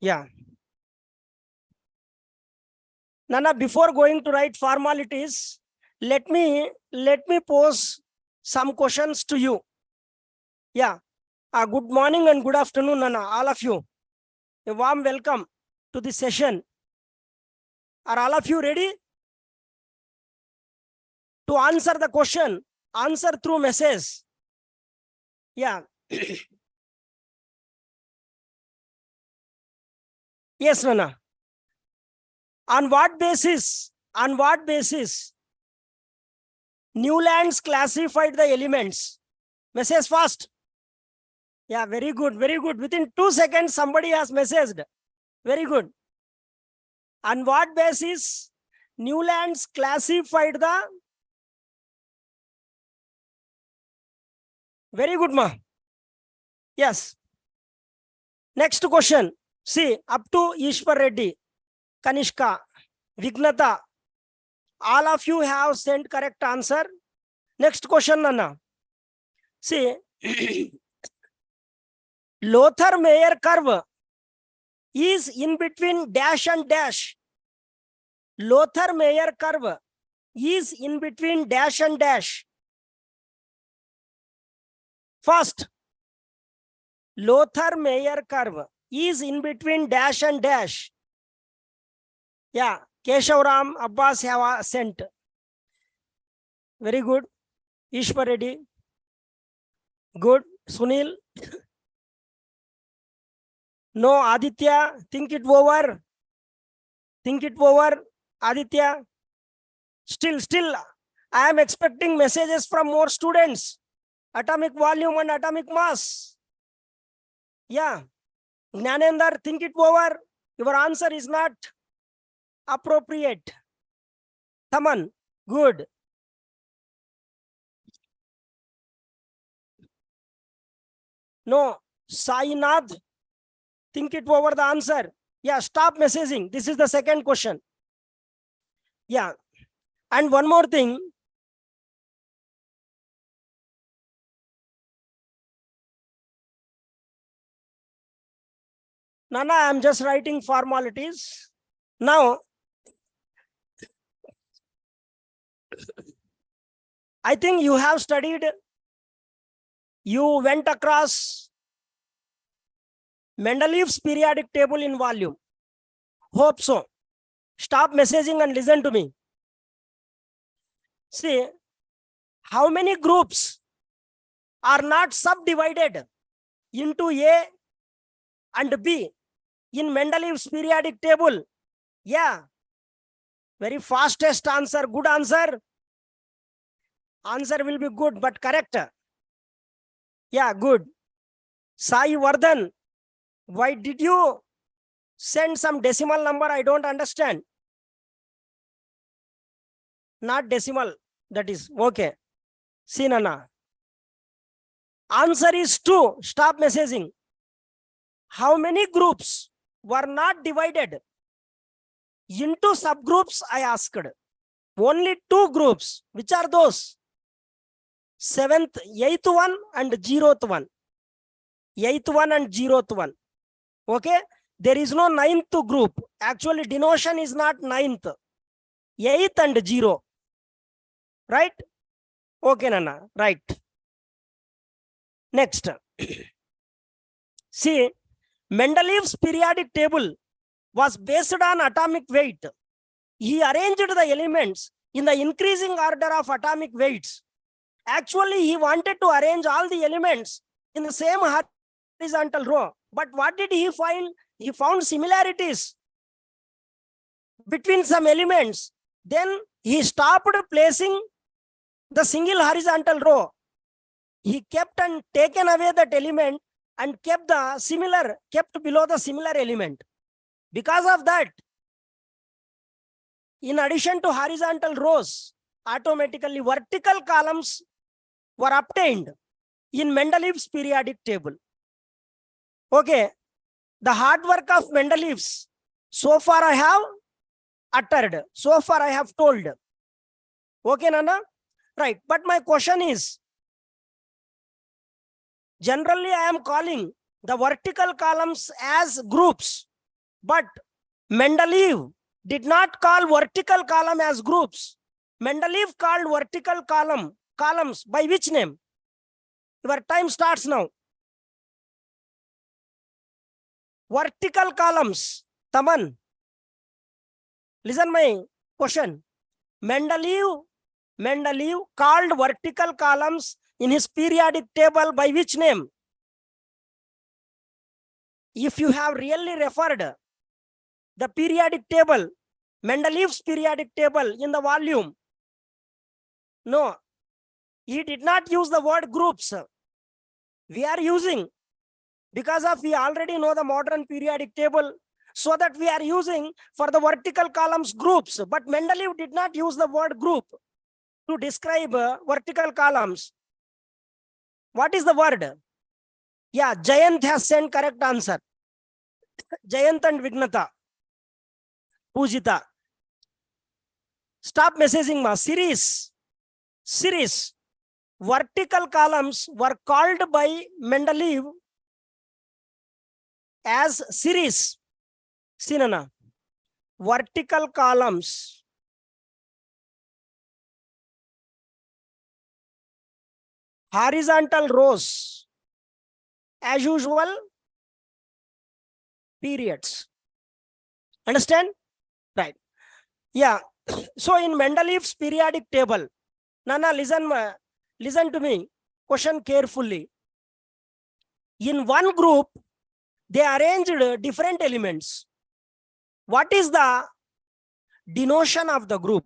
Yeah. Nana, before going to write formalities, let me pose some questions to you. Yeah. Good morning and good afternoon, Nana, all of you. A warm welcome to this session. Are all of you ready to answer the question? Answer through message. Yeah. Yes, Nana. On what basis? Newlands classified the elements? Message fast. Yeah, very good, very good. Within 2 seconds, somebody has messaged. Very good. On what basis Newlands classified the? Very good, ma. Yes. Next question. See, up to Ishwar Reddy, Kanishka, Vignata, all of you have sent correct answer. Next question, Nana. See, Lothar-Meyer curve is in between dash and dash. Lothar-Meyer curve is in between dash and dash. First, Lothar-Meyer curve is in between dash and dash. Yeah, Keshav Abbas have sent. Very good. Ishwar Reddy. Good. Sunil. No, Aditya. Think it over. Think it over. Aditya. Still, I am expecting messages from more students. Atomic volume and atomic mass. Yeah. Gnanendra, think it over. Your answer is not appropriate. Thaman, good. No, Sainath, think it over the answer. Yeah, stop messaging. This is the second question. Yeah. And one more thing. Nana, I'm just writing formalities. Now, I think you have studied, you went across Mendeleev's periodic table in volume. Hope so. Stop messaging and listen to me. See, how many groups are not subdivided into A and B in Mendeleev's periodic table? Yeah. Very fastest answer, good answer. Answer will be good, but correct. Yeah, good. Sai Vardhan, why did you send some decimal number? I don't understand. Not decimal, that is okay. See, Nana. Answer is 2. Stop messaging. How many groups were not divided into subgroups? I asked. Only 2 groups. Which are those? 7th, 8th one and 0th one. 8th one and 0th one. Okay. There is no 9th group. Actually, denotion is not 9th. 8th and 0. Right? Okay, Nana. Right. Next. See, Mendeleev's periodic table was based on atomic weight. He arranged the elements in the increasing order of atomic weights. Actually, he wanted to arrange all the elements in the same horizontal row. But what did he find? He found similarities between some elements. Then he stopped placing the single horizontal row. He kept and taken away that element and kept below the similar element. Because of that, in addition to horizontal rows, automatically vertical columns were obtained in Mendeleev's periodic table. Okay, the hard work of Mendeleev's, so far I have uttered, so far I have told. Okay, Nana? Right, but my question is, generally I am calling the vertical columns as groups. But Mendeleev did not call vertical column as groups. Mendeleev called vertical columns by which name? Your time starts now. Vertical columns. Taman, listen my question. Mendeleev called vertical columns in his periodic table by which name? If you have really referred the periodic table, Mendeleev's periodic table in the volume, no, he did not use the word groups. We are using, because of we already know the modern periodic table, so that we are using for the vertical columns groups. But Mendeleev did not use the word group to describe vertical columns. What is the word? Yeah, Jayant has sent correct answer. Jayant and Vignata. Pujita. Stop messaging ma. Series. Vertical columns were called by Mendeleev as series. Sinana. Vertical columns. Horizontal rows. As usual, periods. Understand? Right. Yeah. So in Mendeleev's periodic table, Nana, listen to me. Question carefully. In one group, they arranged different elements. What is the denotion of the group?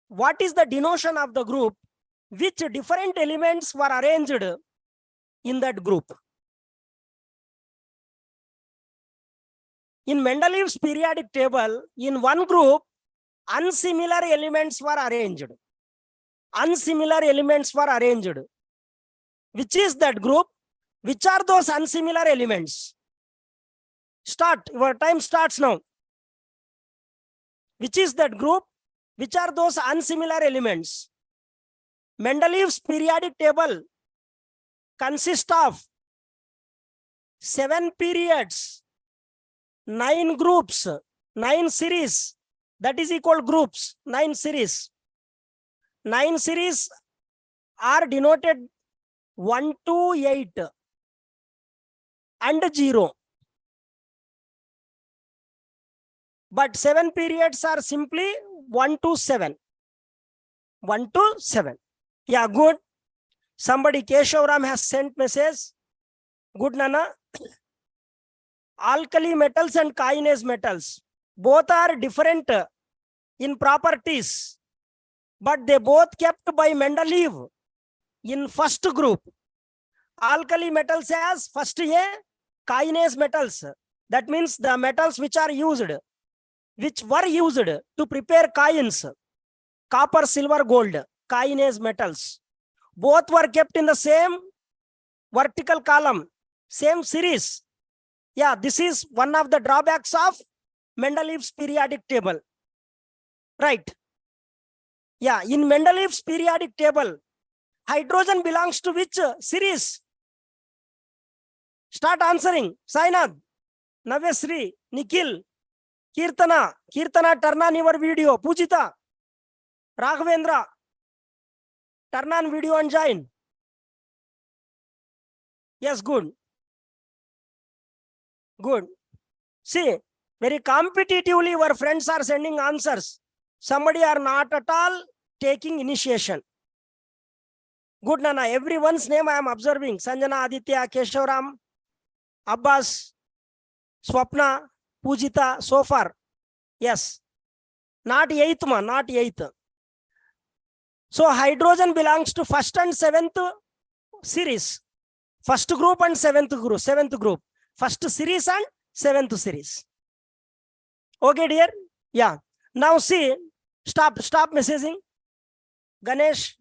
What is the denotion of the group? Which different elements were arranged in that group? In Mendeleev's periodic table, in one group, unsimilar elements were arranged. Unsimilar elements were arranged. Which is that group? Which are those unsimilar elements? Start. Your time starts now. Which is that group? Which are those unsimilar elements? Mendeleev's periodic table consists of 7 periods, 9 groups, 9 series. That is equal groups, 9 series. 9 series are denoted 1 to 8 and 0. But 7 periods are simply 1 to 7. 1 to 7. Yeah, good. Somebody, Keshavram, has sent message. Good, Nana. Alkali metals and kinase metals, both are different in properties, but they both kept by Mendeleev in first group. Alkali metals as first A, kinase metals. That means the metals which were used to prepare coins, copper, silver, gold, kinase metals. Both were kept in the same vertical column, same series. Yeah, this is one of the drawbacks of Mendeleev's periodic table. Right. Yeah, in Mendeleev's periodic table, hydrogen belongs to which series? Start answering. Sainath, Navesri, Nikhil, Kirtana, turn on your video. Pujita, Raghavendra, turn on video and join. Yes, good. Good. See, very competitively our friends are sending answers. Somebody are not at all taking initiation. Good, Nana. Everyone's name I am observing. Sanjana, Aditya, Kesharam, Abbas, Swapna, Pujita, so far. Yes. Not 8th, man, not 8th. So hydrogen belongs to first and 7th series. First group and 7th group. First series and 7th series. Okay, dear? Yeah. Now see, stop messaging. Ganesh.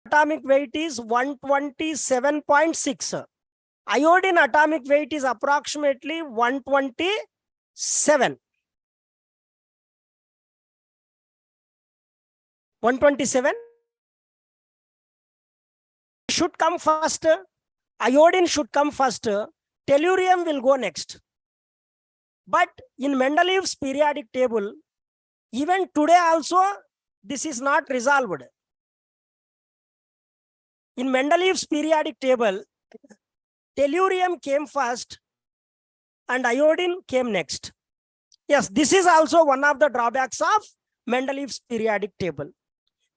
Atomic weight is 127.6. Iodine atomic weight is approximately 127. 127. should come first, iodine should come first, tellurium will go next. But in Mendeleev's periodic table, even today also, this is not resolved. In Mendeleev's periodic table, tellurium came first and iodine came next. Yes, this is also one of the drawbacks of Mendeleev's periodic table.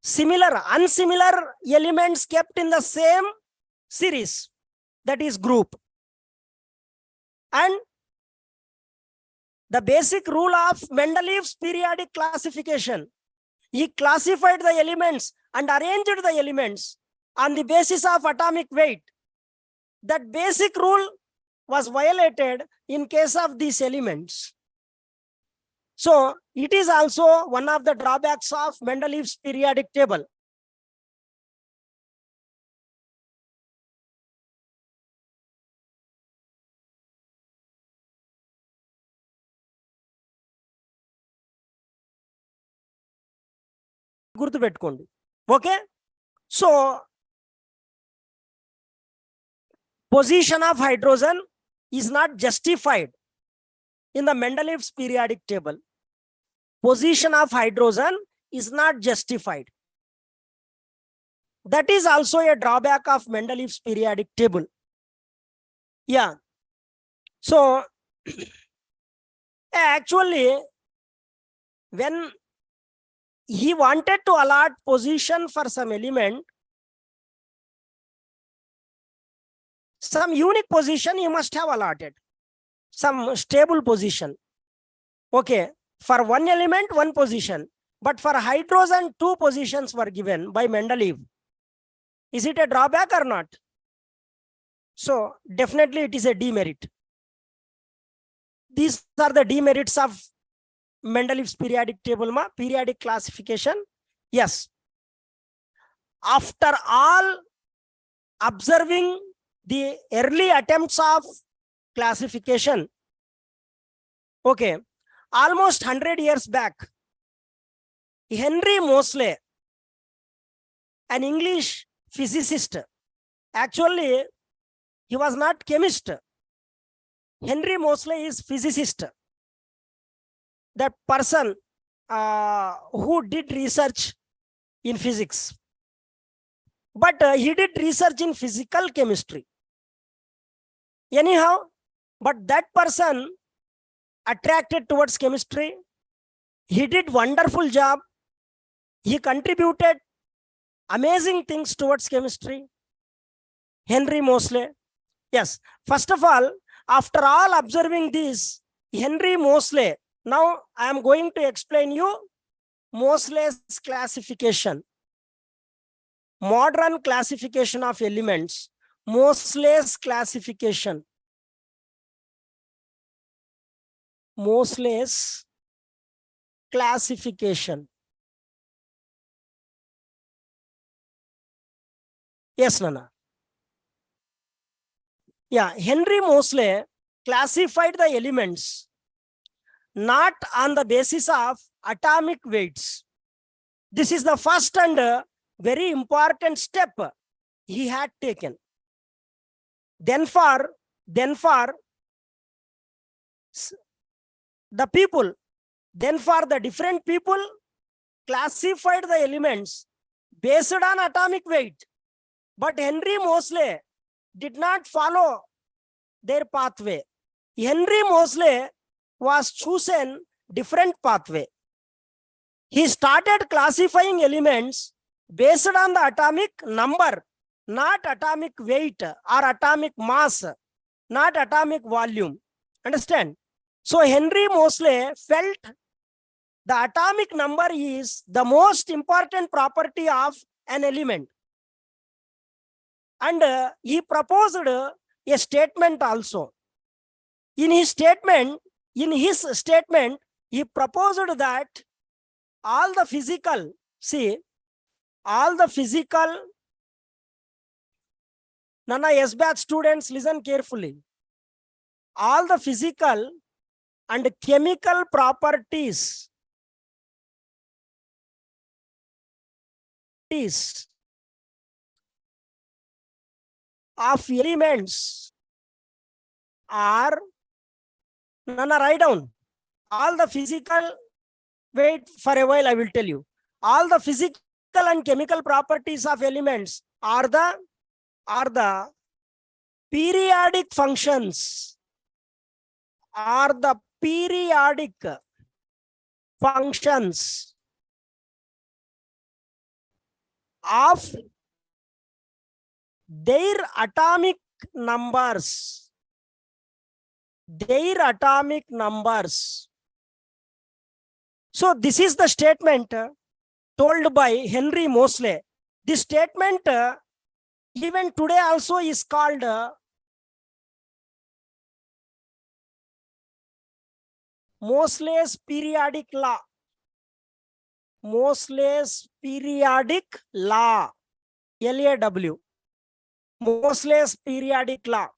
Similar, unsimilar elements kept in the same series, that is group. And the basic rule of Mendeleev's periodic classification, he classified the elements and arranged the elements on the basis of atomic weight. That basic rule was violated in case of these elements. So it is also one of the drawbacks of Mendeleev's periodic table. గుర్తుపెట్టుకోండి. Okay? So position of hydrogen is not justified in the Mendeleev's periodic table. Position of hydrogen is not justified. That is also a drawback of Mendeleev's periodic table. Yeah. So actually, when he wanted to allot position for some element, some unique position he must have allotted, some stable position. Okay, for one element, one position, but for hydrogen, two positions were given by Mendeleev. Is it a drawback or not? So definitely it is a demerit. These are the demerits of Mendeleev's periodic table, periodic classification. Yes. After all observing the early attempts of classification, okay, almost 100 years back, Henry Moseley, an English physicist, actually he was not chemist. Henry Moseley is physicist. That person who did research in physics, but he did research in physical chemistry. Anyhow, but that person attracted towards chemistry. He did wonderful job. He contributed amazing things towards chemistry. Henry Moseley. Yes, first of all, after all observing this, Henry Moseley, now I am going to explain you Moseley's classification. Modern classification of elements. Moseley's classification. Moseley's classification. Yes, Nana. Yeah, Henry Moseley classified the elements not on the basis of atomic weights. This is the first and very important step he had taken. Then for the people, then for the different people, classified the elements based on atomic weight. But Henry Moseley did not follow their pathway. Henry Moseley was chosen different pathway. He started classifying elements based on the atomic number, not atomic weight or atomic mass, not atomic volume. Understand? So Henry Moseley felt the atomic number is the most important property of an element. And he proposed a statement also. In his statement, he proposed that all the physical, Nana SBAT students, listen carefully. All the physical and chemical properties of elements are, Nana, write down all the physical, wait for a while, I will tell you. All the physical and chemical properties of elements are the periodic functions, are the periodic functions of their atomic numbers. Their atomic numbers. So this is the statement told by Henry Moseley. This statement even today also is called Moseley's periodic law. Moseley's periodic law. LAW. Moseley's periodic law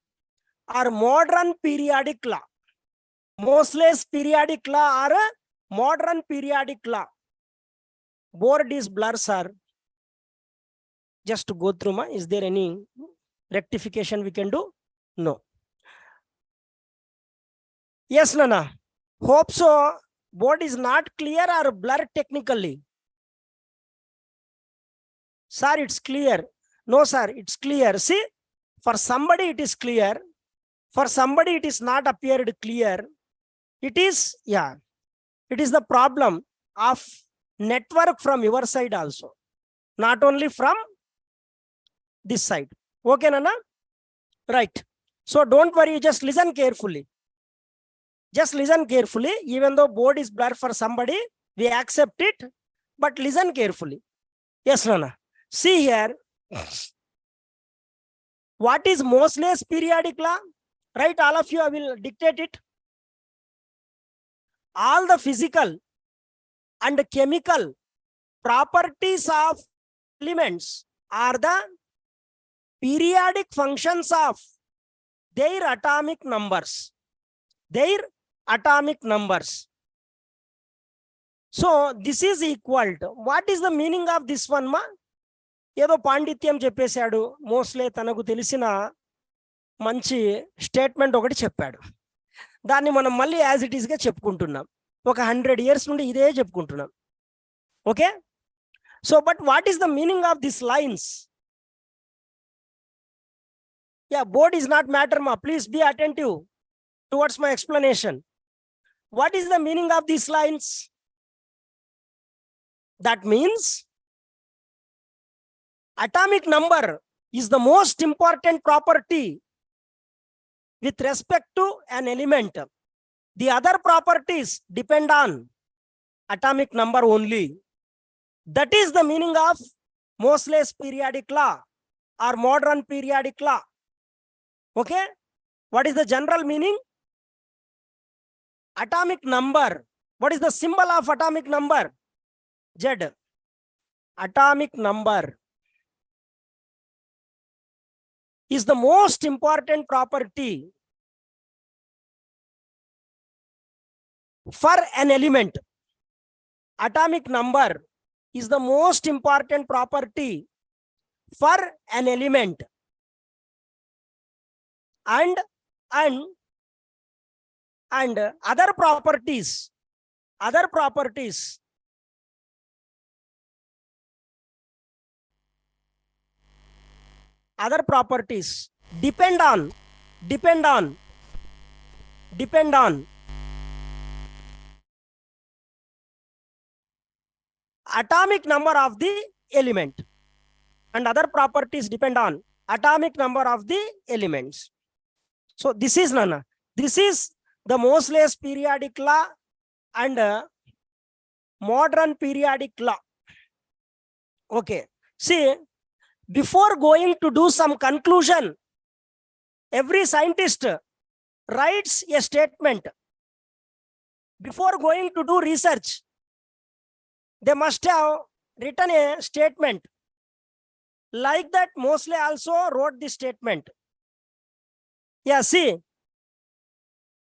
or modern periodic law. Moseley's periodic law or modern periodic law. Board is blur, sir. Just to go through, is there any rectification we can do? No. Yes, Nana. Hope so. Board is not clear or blur technically. Sir, it's clear. No, sir, it's clear. See, for somebody it is clear. For somebody it is not appeared clear. It is, yeah, it is the problem of network from your side also. Not only from this side. Okay, Nana? Right. So don't worry, just listen carefully. Just listen carefully. Even though board is blur for somebody, we accept it, but listen carefully. Yes, Nana. See here. What is Moseley's periodic law? Right, all of you, I will dictate it. All the physical and chemical properties of elements are the periodic functions of their atomic numbers. Their atomic numbers. So this is equal to, what is the meaning of this one, ma? ఏదో పాండిత్యం చెప్పేశాడు మోస్లే, తనకు తెలిసిన మంచి statement ఒకటి చెప్పాడు. దాన్ని మనం మళ్ళీ యాజ్ ఇట్ ఈస్గా చెప్పుకుంటున్నాం. ఒక 100 years నుండి ఇదే చెప్పుకుంటున్నాం. Okay, so but what is the meaning of this lines? Yeah, board is not matter, మా. Please be attentive towards my explanation. What is the meaning of this lines? That means atomic number is the most important property with respect to an element. The other properties depend on atomic number only. That is the meaning of Moseley's periodic law or modern periodic law. Okay, what is the general meaning? Atomic number. What is the symbol of atomic number? Z. Atomic number is the most important property for an element. Atomic number is the most important property for an element. And other properties depend on atomic number of the element, and other properties depend on atomic number of the elements. So this is, Nana, this is the Moseley's periodic law and modern periodic law. Okay, see, before going to do some conclusion, every scientist writes a statement. Before going to do research, they must have written a statement. Like that, Moseley also wrote this statement. Yeah, see,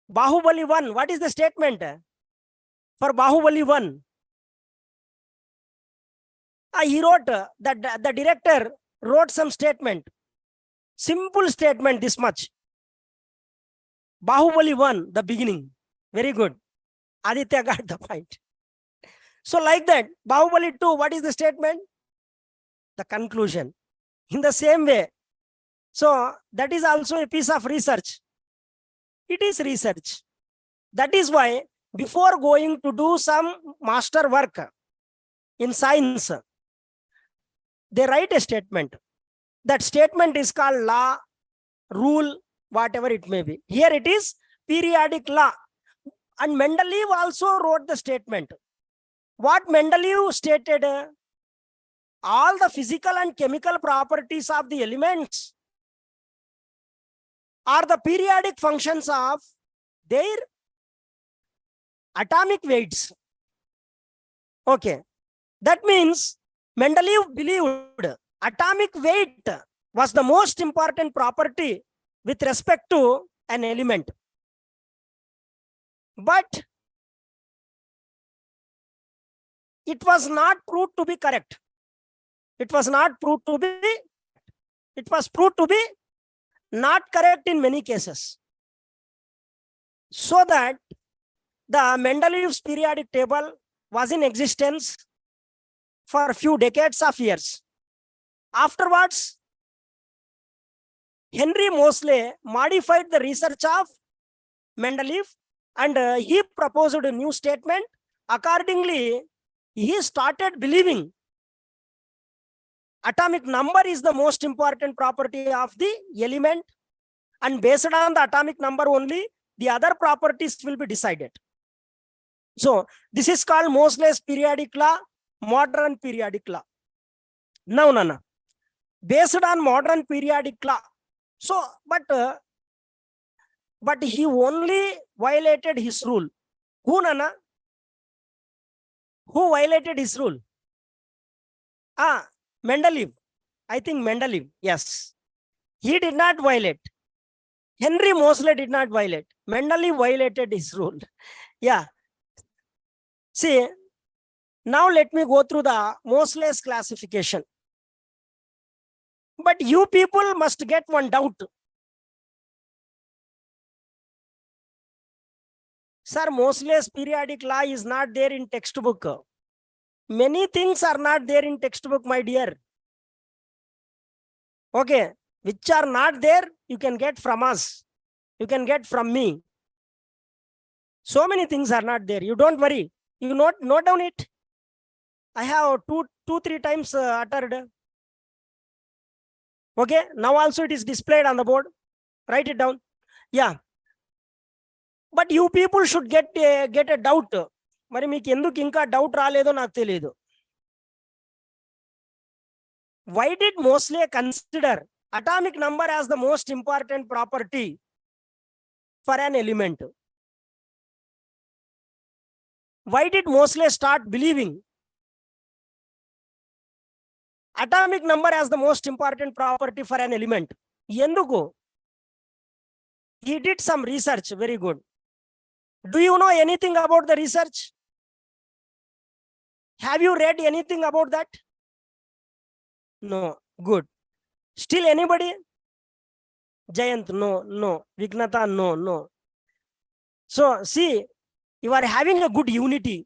Bahubali 1, what is the statement for Bahubali 1? He wrote, that the director wrote some statement. Simple statement, this much. Bahubali 1, the beginning. Very good. Aditya got the point. So like that, Bahubali 2, what is the statement? The conclusion. In the same way. So that is also a piece of research. It is research. That is why before going to do some master work in science, they write a statement. That statement is called law, rule, whatever it may be. Here it is periodic law. And Mendeleev also wrote the statement. What Mendeleev stated, all the physical and chemical properties of the elements are the periodic functions of their atomic weights. Okay. That means Mendeleev believed atomic weight was the most important property with respect to an element. But it was not proved to be correct. It was proved to be not correct in many cases. So that the Mendeleev's periodic table was in existence for a few decades of years. Afterwards, Henry Moseley modified the research of Mendeleev and he proposed a new statement. Accordingly, he started believing atomic number is the most important property of the element, and based on the atomic number only, the other properties will be decided. So this is called Moseley's periodic law, modern periodic law. Now, Nana, based on modern periodic law, so but he only violated his rule. Who, Nana? Who violated his rule? Mendeleev. I think Mendeleev. Yes. He did not violate. Henry Moseley did not violate. Mendeleev violated his rule. Yeah. See, now let me go through the Moseley's classification. But you people must get one doubt. Sir, Moseley's periodic law is not there in textbook. Many things are not there in textbook, my dear. Okay, which are not there, you can get from us. You can get from me. So many things are not there. You don't worry. You note down it. I have two, 3 times uttered. Okay, now also it is displayed on the board. Write it down. Yeah. But you people should get a doubt. మరి మీకు ఎందుకు ఇంకా doubt రాలేదో నాకు తెలియదు. Why did Moseley consider atomic number as the most important property for an element? Why did Moseley start believing atomic number as the most important property for an element? Enduku? He did some research. Very good. Do you know anything about the research? Have you read anything about that? No. Good. Still anybody? Jayant, no. Vignata, no. So see, you are having a good unity.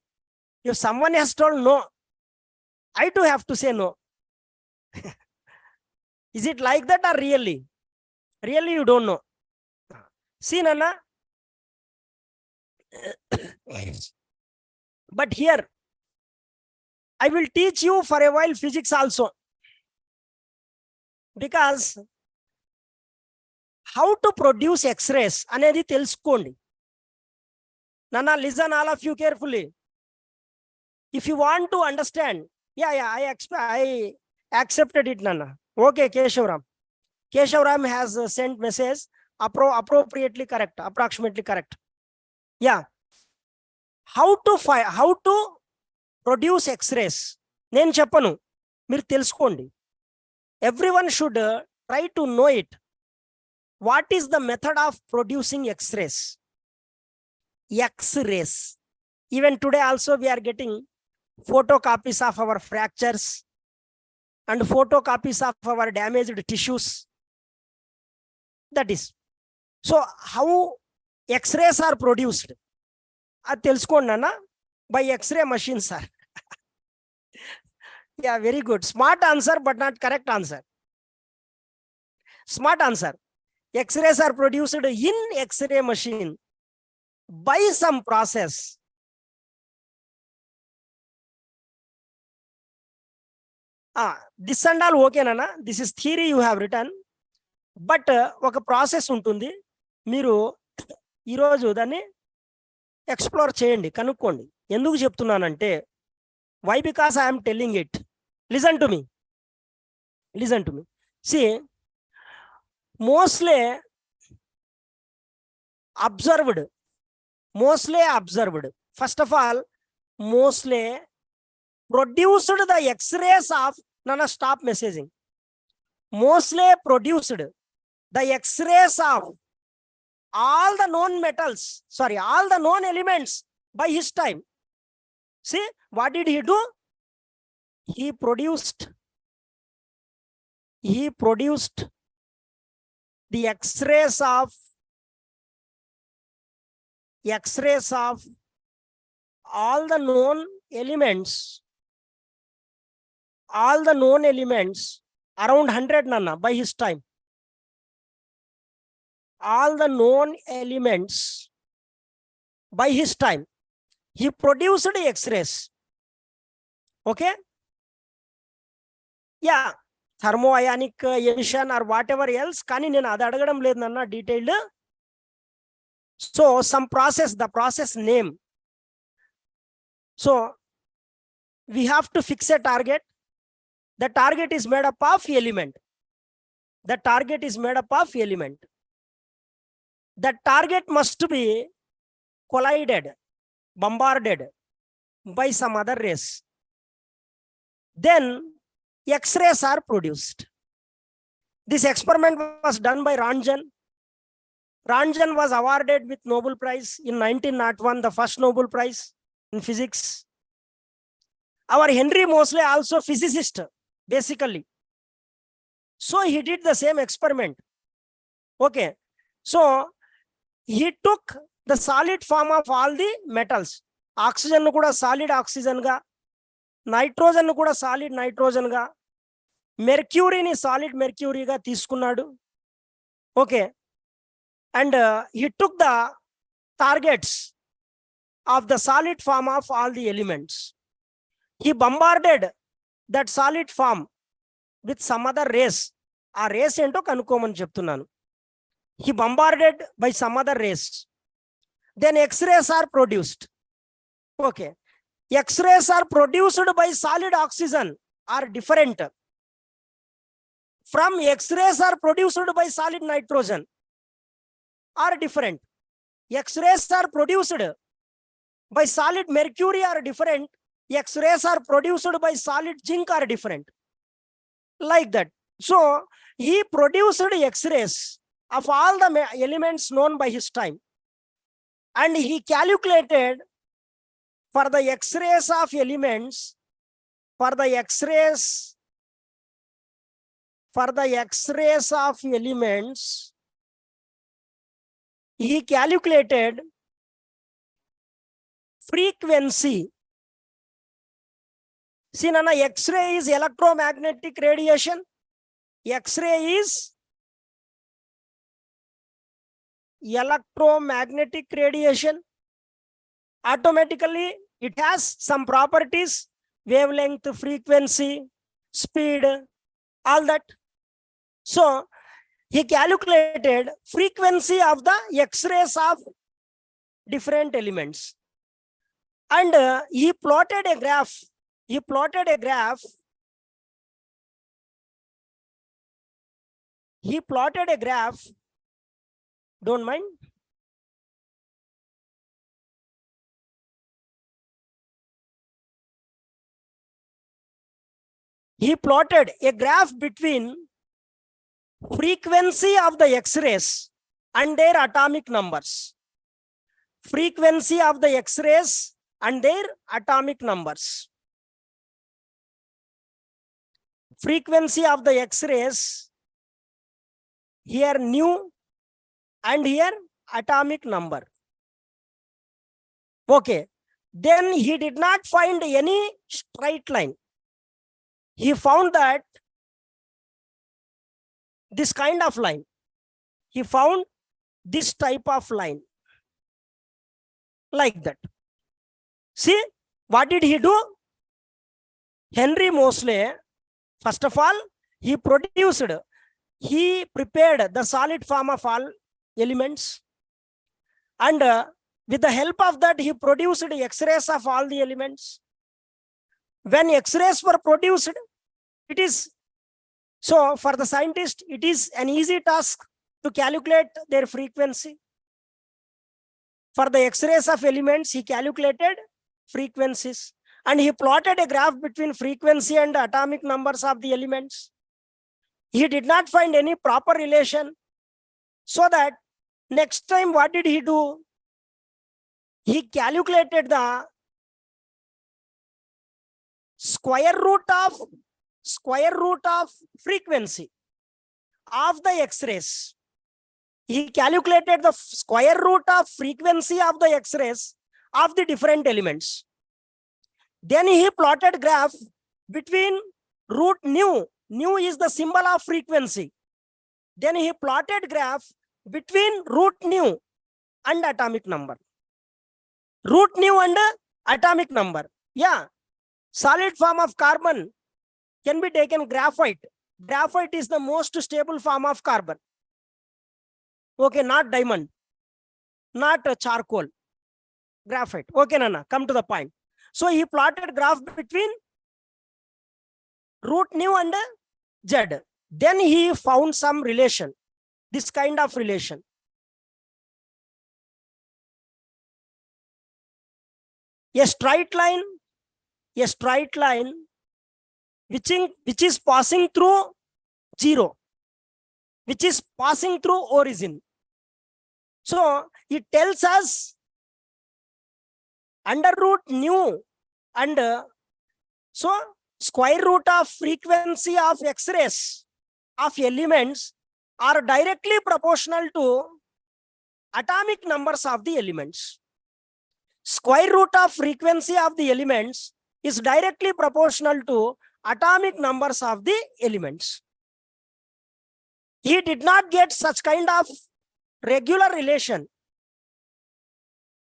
If someone has told no, I too have to say no. Is it like that or really? Really you don't know. See, Nana. But here, I will teach you for a while physics also. Because how to produce X-rays anedi teluskondi. Nana, listen all of you carefully. If you want to understand, I accepted it, Nana. Okay, Keshavram. Keshavram has sent message appropriately correct, approximately correct. Yeah. How to produce X-rays? నేను చెప్పను, మీరు తెలుసుకోండి. Everyone should try to know it. What is the method of producing X-rays? X-rays. Even today also we are getting photocopies of our fractures and photocopies of our damaged tissues. That is. So how X-rays are produced? అది తెలుసుకోండి అన్న, by X-ray machine, sir. Yeah, very good. Smart answer, but not correct answer. Smart answer. X-rays are produced in X-ray machine by some process. This and all okay nana. This is theory you have written. But ఒక process ఉంటుంది, మీరు ఈరోజు దాన్ని explore చేయండి, కనుక్కోండి. ఎందుకు చెప్తున్నానంటే, why? Because I am telling it. Listen to me. See, mostly observed. First of all, mostly produced the X-rays of, Nana, stop messaging. Mostly produced the X-rays of all the known metals, all the known elements by his time. See, what did he do? He produced the X-rays of all the known elements around 100 nana by his time. All the known elements by his time, he produced X-rays. Okay? Yeah, thermoionic emission or whatever else, kani nenu adi adagadam ledhu nanna detailed. So some process, the process name. So we have to fix a target. The target is made up of element. The target must be collided, bombarded by some other rays. Then X-rays are produced. This experiment was done by Ranjan. Ranjan was awarded with Nobel Prize in 1901, the first Nobel Prize in physics. Our Henry Moseley also physicist, basically. So he did the same experiment. Okay. So he took the solid form of all the metals. Oxygen nu kuda solid oxygen ga, nitrogen nu kuda solid nitrogen ga, mercury ni solid mercury ga తీసుకున్నాడు. Okay. And he took the targets of the solid form of all the elements. He bombarded that solid form with some other rays. ఆ race ఏంటో కనుక్కోమని చెప్తున్నాను. He bombarded by some other rays. Then X-rays are produced. Okay. X-rays are produced by solid oxygen are different from X-rays are produced by solid nitrogen are different. X-rays are produced by solid mercury are different. X-rays are produced by solid zinc are different. Like that. So he produced X-rays of all the elements known by his time. And he calculated for the X-rays of elements, he calculated frequency. See, Nana, X-ray is electromagnetic radiation. X-ray is electromagnetic radiation. Automatically, it has some properties, wavelength, frequency, speed, all that. So, he calculated frequency of the X-rays of different elements. And he plotted a graph. Don't mind. He plotted a graph between frequency of the X-rays and their atomic numbers. Frequency of the X-rays and their atomic numbers. Frequency of the X-rays, here nu and here atomic number. Okay, then he did not find any straight line. He found that this kind of line. He found this type of line like that. See, what did he do? Henry Moseley, first of all, he prepared the solid form of all elements, and with the help of that, he produced X-rays of all the elements. When X-rays were produced, it is so for the scientist, it is an easy task to calculate their frequency. For the X-rays of elements, he calculated frequencies, and he plotted a graph between frequency and atomic numbers of the elements. He did not find any proper relation, so that next time what did he do? He calculated the square root of frequency of the X-rays. He calculated the square root of frequency of the X-rays of the different elements. Then he plotted graph between root nu. Nu is the symbol of frequency. Then he plotted graph between root nu and atomic number. Root nu and atomic number. Yeah. Solid form of carbon can be taken graphite. Graphite is the most stable form of carbon. Okay, not diamond, not charcoal, graphite. Okay, Nana, come to the point. So he plotted graph between root nu and Z. Then he found some relation, this kind of relation. A straight line which is passing through zero, which is passing through origin. So it tells us under root nu and so square root of frequency of X-rays of elements are directly proportional to atomic numbers of the elements. Square root of frequency of the elements is directly proportional to atomic numbers of the elements. He did not get such kind of regular relation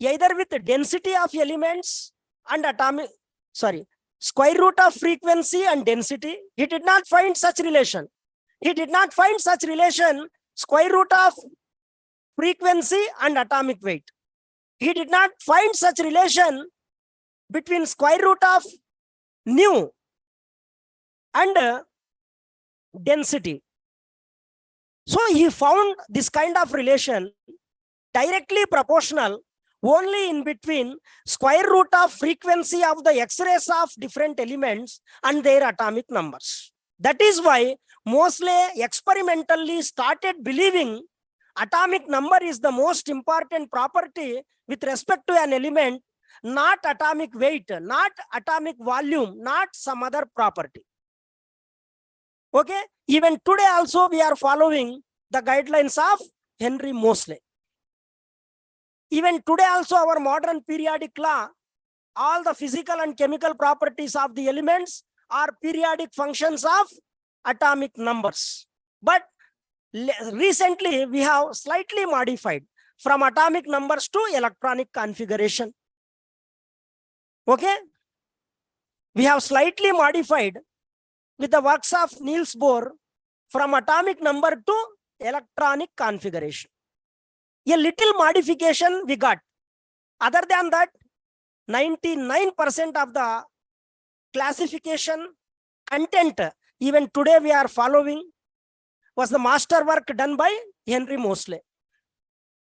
either with the density of elements and square root of frequency and density. He did not find such relation. He did not find such relation square root of frequency and atomic weight. He did not find such relation between square root of nu and density. So he found this kind of relation directly proportional only in between square root of frequency of the X-rays of different elements and their atomic numbers. That is why Moseley experimentally started believing atomic number is the most important property with respect to an element, not atomic weight, not atomic volume, not some other property. Okay, even today also we are following the guidelines of Henry Moseley. Even today also our modern periodic law, all the physical and chemical properties of the elements are periodic functions of atomic numbers. But recently we have slightly modified from atomic numbers to electronic configuration. Okay, we have slightly modified with the works of Niels Bohr from atomic number to electronic configuration. A little modification we got. Other than that, 99% of the classification content even today we are following was the masterwork done by Henry Moseley.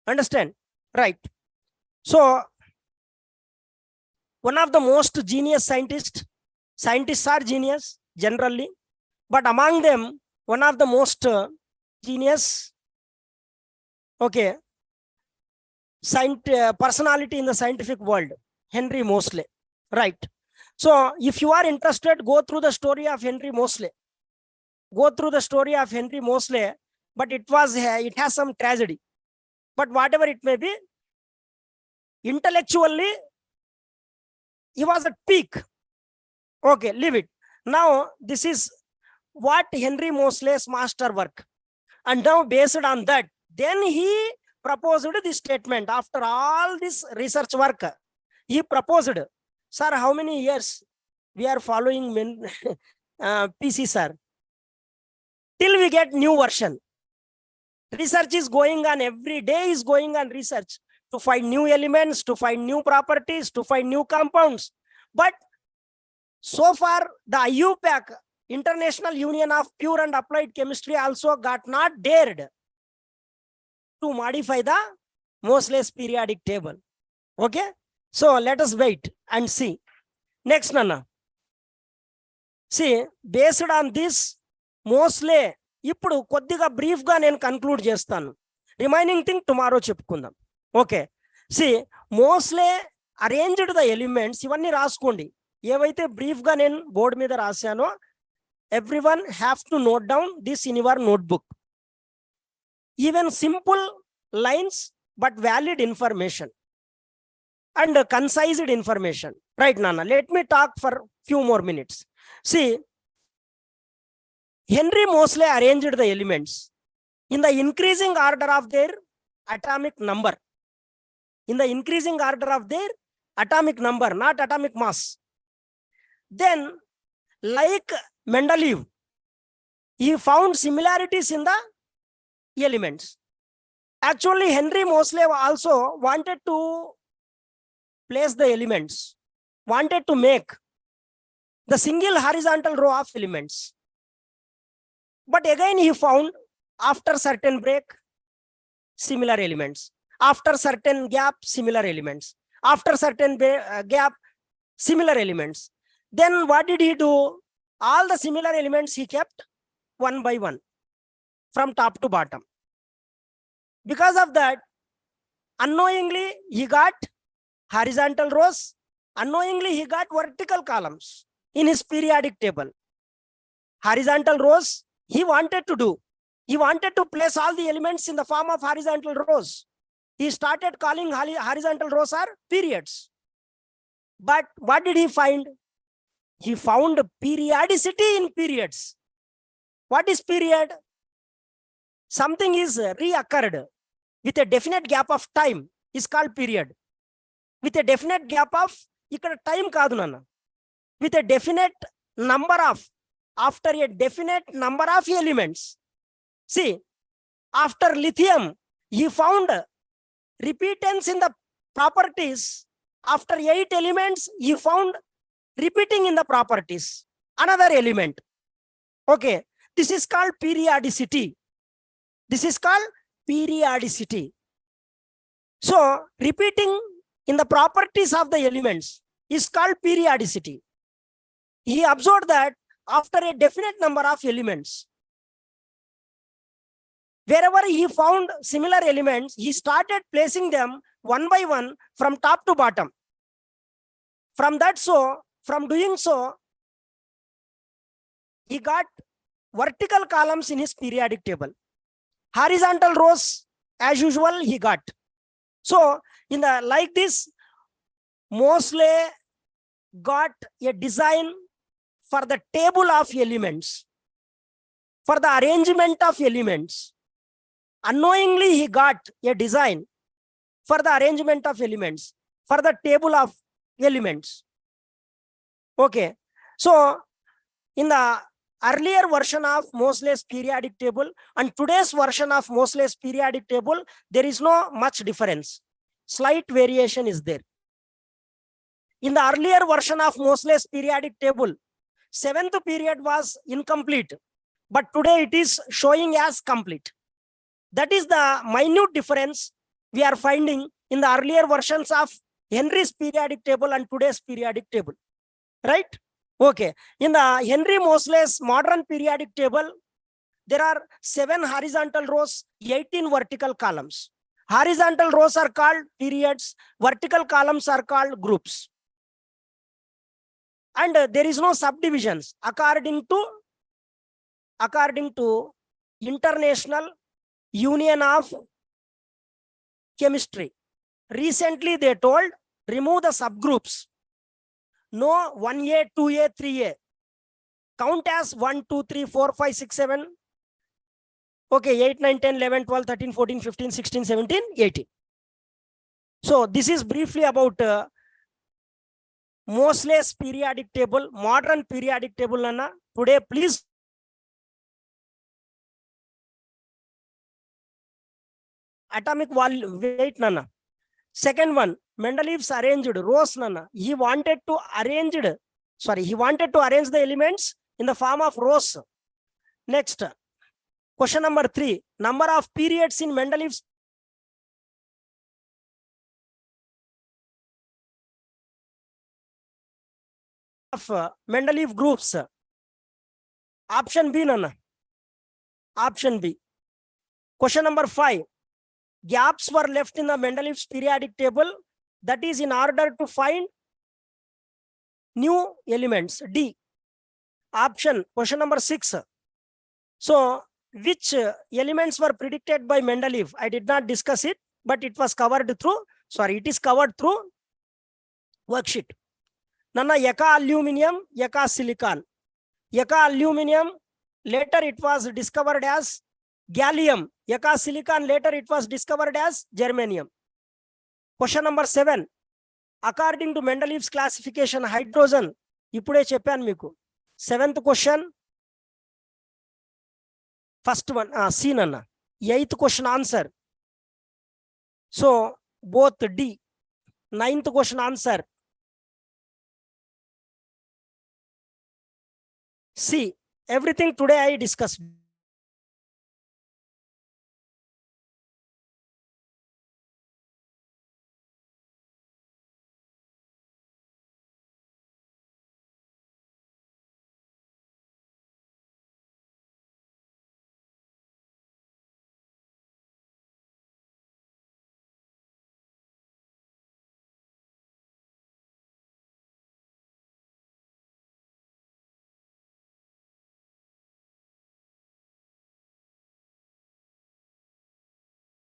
Understand? Right. So one of the most genius scientists are genius generally, but among them, one of the most genius, okay, personality in the scientific world, Henry Moseley. Right. So if you are interested, go through the story of Henry Moseley. Go through the story of Henry Moseley, but it has some tragedy. but whatever it may be, intellectually, he was at peak. Okay, leave it. Now, this is what Henry Moseley's master work. And now, based on that, then he proposed this statement. After all this research work, he proposed, sir, how many years we are following PC, sir? Till we get new version. Research is going on, every day is going on research to find new elements, to find new properties, to find new compounds. But so far, the IUPAC, International Union of Pure and Applied Chemistry, also got not dared to modify the Moseley's periodic table. Okay, so let us wait and see. Next, Nana. See, based on this, Moseley, ఇప్పుడు కొద్దిగా brief గా నేను conclude చేస్తాను. Remaining thing tomorrow చెప్పుకుందాం. Okay, see Moseley arranged the elements, ఇవన్నీ రాసుకోండి. ఏవైతే brief గా నేను బోర్డు మీద రాశానో, everyone have to note down this in your notebook. Even simple lines but valid information and concised information. Right నాన్న, let me talk for few more minutes. See Henry Moseley arranged the elements in the increasing order of their atomic number. In the increasing order of their atomic number, not atomic mass. Then, like Mendeleev, he found similarities in the elements. Actually, Henry Moseley also wanted to place the elements, wanted to make the single horizontal row of elements. But again, he found after certain break, similar elements. After certain gap, similar elements. After certain gap, similar elements. Then what did he do? All the similar elements he kept one by one from top to bottom. Because of that, unknowingly, he got horizontal rows. Unknowingly, he got vertical columns in his periodic table. Horizontal rows, he wanted to do. He wanted to place all the elements in the form of horizontal rows. He started calling horizontal rows are periods. But what did he find? He found periodicity in periods. What is period? Something is reoccurred with a definite gap of time is called period. With a definite gap of, ikkada time kaadu nanna, with a definite number of, after a definite number of elements. See, after lithium, he found repeatance in the properties. After 8 elements, he found repeating in the properties. Another element. Okay, this is called periodicity. This is called periodicity. So, repeating in the properties of the elements is called periodicity. He observed that after a definite number of elements, wherever he found similar elements, he started placing them one by one from top to bottom. From doing so, he got vertical columns in his periodic table. Horizontal rows, as usual, he got. So, in the like this, Moseley got a design for the table of elements, for the arrangement of elements. Unknowingly, he got a design for the arrangement of elements, for the table of elements. Okay, so in the earlier version of Moseley's periodic table and today's version of Moseley's periodic table, there is no much difference. Slight variation is there. In the earlier version of Moseley's periodic table, 7th period was incomplete, but today it is showing as complete. That is the minute difference we are finding in the earlier versions of Henry's periodic table and today's periodic table. Right? Okay. In the Henry Moseley's modern periodic table, there are 7 horizontal rows, 18 vertical columns. Horizontal rows are called periods, vertical columns are called groups. And there is no subdivisions according to International Union of chemistry. Recently they told remove the subgroups. No 1A, 2A, 3A. Count as 1, 2, 3, 4, 5, 6, 7. Okay, 8, 9, 10, 11, 12, 13, 14, 15, 16, 17, 18. So this is briefly about Moseley's periodic table, modern periodic table. Nana. Today, please. Atomic weight. Nana. Second one, Mendeleev's arranged rows. Nana. He wanted to arrange the elements in the form of rows. Next, question number 3, number of periods in Mendeleev's Mendeleev groups. Option B, Nana. Option B. Question number 5. Gaps were left in the Mendeleev's periodic table. That is in order to find new elements. D. Option. Question number 6. So, which elements were predicted by Mendeleev? I did not discuss it, but it was covered through. It is covered through worksheet. Nana, Yaka aluminum, Yaka silicon. Yaka aluminum, later it was discovered as gallium. Yaka silicon, later it was discovered as germanium. Question number 7. According to Mendeleev's classification, hydrogen. Ipude cheppan meeku. 7th question. First one, C Nana. 8th question answer. So, both D. 9th question answer. C. Everything today I discussed.